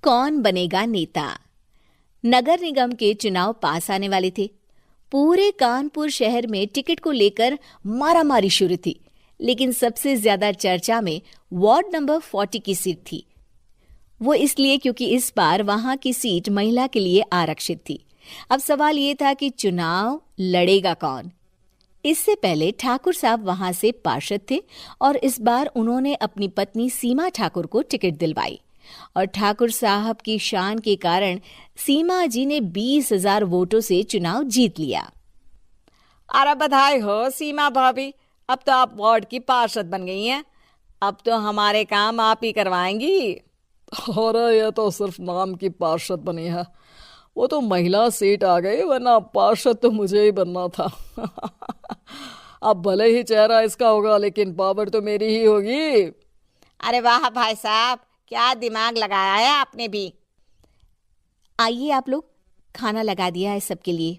कौन बनेगा नेता। नगर निगम के चुनाव पास आने वाले थे। पूरे कानपुर शहर में टिकट को लेकर मारामारी शुरू थी, लेकिन सबसे ज्यादा चर्चा में वार्ड नंबर 40 की सीट थी। वो इसलिए क्योंकि इस बार वहां की सीट महिला के लिए आरक्षित थी। अब सवाल ये था कि चुनाव लड़ेगा कौन। इससे पहले ठाकुर साहब वहां से पार्षद थे और इस बार उन्होंने अपनी पत्नी सीमा ठाकुर को टिकट दिलवाई और ठाकुर साहब की शान के कारण सीमा जी ने 20,000 वोटों से चुनाव जीत लिया। अरे बधाई हो सीमा भाभी, अब तो आप वार्ड की पार्षद बन गई हैं। अब तो हमारे काम आप ही करवाएंगी। अरे ये तो सिर्फ नाम की पार्षद बनी है, वो तो महिला सीट आ गई, वरना पार्षद तो मुझे ही बनना था। अब भले ही चेहरा इसका होगा, लेकिन पावर तो मेरी ही होगी। अरे वाह भाई साहब, क्या दिमाग लगाया है आपने भी। आइए आप लोग, खाना लगा दिया है सबके लिए।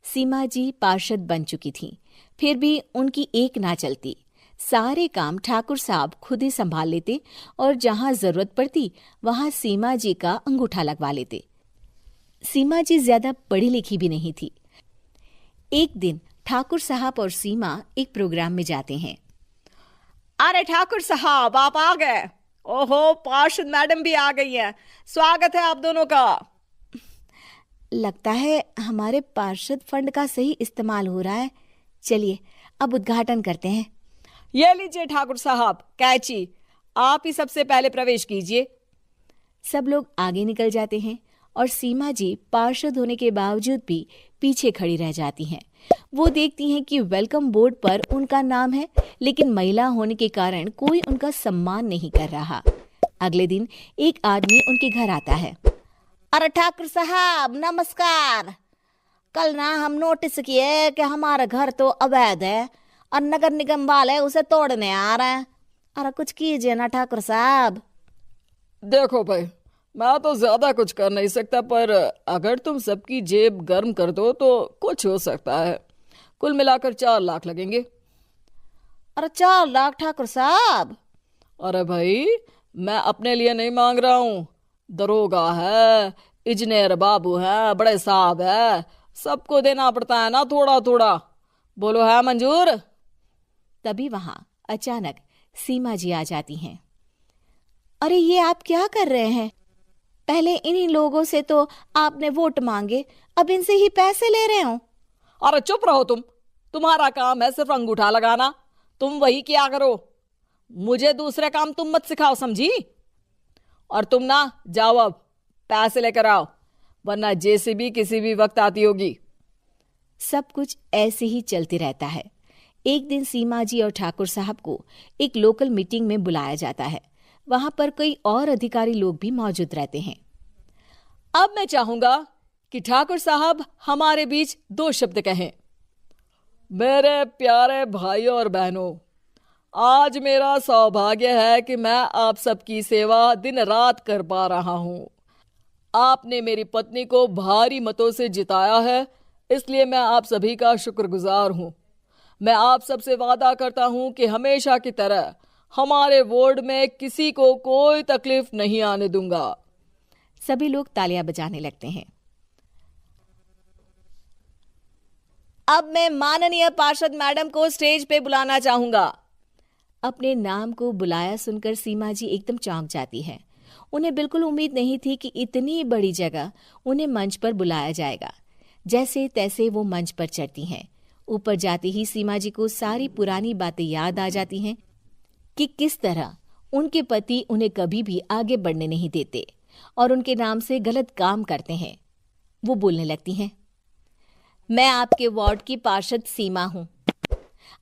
सीमा जी पार्षद बन चुकी थीं, फिर भी उनकी एक ना चलती। सारे काम ठाकुर साहब खुद ही संभाल लेते और जहां जरूरत पड़ती वहां सीमा जी का अंगूठा लगवा लेते। सीमा जी ज्यादा पढ़ी लिखी भी नहीं थी। एक दिन ठाकुर साहब और सीमा एक प्रोग्राम में जाते हैं। अरे ठाकुर साहब, आप आ गए। ओहो, पार्षद मैडम भी आ गई हैं। स्वागत है आप दोनों का। लगता है हमारे पार्षद फंड का सही इस्तेमाल हो रहा है। चलिए अब उद्घाटन करते हैं। ये लीजिए ठाकुर साहब कैची, आप ही सबसे पहले प्रवेश कीजिए। सब लोग आगे निकल जाते हैं और सीमा जी पार्षद होने के बावजूद भी पीछे खड़ी रह जाती हैं। वो देखती हैं कि वेलकम बोर्ड पर उनका नाम है, लेकिन महिला होने के कारण कोई उनका सम्मान नहीं कर रहा। अगले दिन एक आदमी उनके घर आता है। अरे ठाकुर साहब नमस्कार। कल ना हम नोटिस किए कि हमारा घर तो अवैध है और नगर निगम वाले उसे तोड़ने आ रहे हैं। अरे कुछ कीजिए ना ठाकुर साहब। देखो भाई, मैं तो ज्यादा कुछ कर नहीं सकता, पर अगर तुम सबकी जेब गर्म कर दो तो कुछ हो सकता है। कुल मिलाकर 4 लाख लगेंगे। अरे 4 लाख ठाकुर साहब? अरे भाई, मैं अपने लिए नहीं मांग रहा हूँ। दरोगा है, इंजीनियर बाबू है, बड़े साहब है, सबको देना पड़ता है ना थोड़ा थोड़ा। बोलो है मंजूर? तभी वहां अचानक सीमा जी आ जाती हैं। अरे ये आप क्या कर रहे हैं? पहले इन्हीं लोगों से तो आपने वोट मांगे, अब इनसे ही पैसे ले रहे हो। अरे चुप रहो तुम, तुम्हारा काम है सिर्फ अंगूठा लगाना, तुम वही किया करो। मुझे दूसरे काम तुम मत सिखाओ, समझी? और तुम ना जाओ, अब पैसे लेकर आओ, वरना जेसीबी किसी भी वक्त आती होगी। सब कुछ ऐसे ही चलते रहता है। एक दिन सीमा जी और ठाकुर साहब को एक लोकल मीटिंग में बुलाया जाता है। वहां पर कई और अधिकारी लोग भी मौजूद रहते हैं। अब मैं चाहूंगा कि ठाकुर साहब हमारे बीच 2 शब्द कहें। मेरे प्यारे भाइयों और बहनों, आज मेरा सौभाग्य है कि मैं आप सबकी सेवा दिन रात कर पा रहा हूं। आपने मेरी पत्नी को भारी मतों से जिताया है, इसलिए मैं आप सभी का शुक्रगुजार हूं। मैं आप सबसे वादा करता हूं कि हमेशा की तरह हमारे वार्ड में किसी को कोई तकलीफ नहीं आने दूंगा। सभी लोग तालियां बजाने लगते हैं। अब मैं माननीय पार्षद मैडम को स्टेज पे बुलाना चाहूंगा। अपने नाम को बुलाया सुनकर सीमा जी एकदम चौंक जाती है। उन्हें बिल्कुल उम्मीद नहीं थी कि इतनी बड़ी जगह उन्हें मंच पर बुलाया जाएगा। जैसे तैसे वो मंच पर चढ़ती हैं। ऊपर जाते ही सीमा जी को सारी पुरानी बातें याद आ जाती हैं कि किस तरह उनके पति उन्हें कभी भी आगे बढ़ने नहीं देते और उनके नाम से गलत काम करते हैं। वो बोलने लगती हैं। मैं आपके वार्ड की पार्षद सीमा हूं।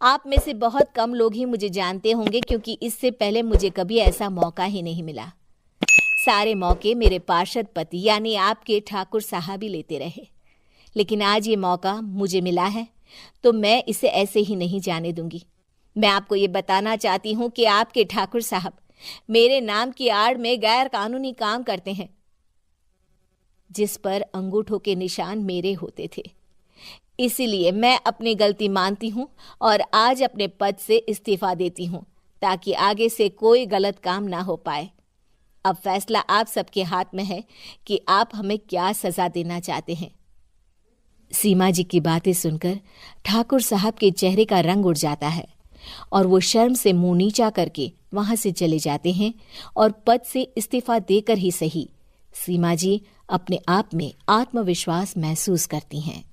आप में से बहुत कम लोग ही मुझे जानते होंगे, क्योंकि इससे पहले मुझे कभी ऐसा मौका ही नहीं मिला। सारे मौके मेरे पार्षद पति यानी आपके ठाकुर साहब ही लेते रहे, लेकिन आज ये मौका मुझे मिला है तो मैं इसे ऐसे ही नहीं जाने दूंगी। मैं आपको ये बताना चाहती हूँ कि आपके ठाकुर साहब मेरे नाम की आड़ में गैर कानूनी काम करते हैं, जिस पर अंगूठों के निशान मेरे होते थे। इसीलिए मैं अपनी गलती मानती हूँ और आज अपने पद से इस्तीफा देती हूँ, ताकि आगे से कोई गलत काम ना हो पाए। अब फैसला आप सबके हाथ में है कि आप हमें क्या सजा देना चाहते हैं। सीमा जी की बातें सुनकर ठाकुर साहब के चेहरे का रंग उड़ जाता है और वो शर्म से मुंह नीचा करके वहां से चले जाते हैं और पद से इस्तीफा देकर ही सही सीमा जी अपने आप में आत्मविश्वास महसूस करती हैं।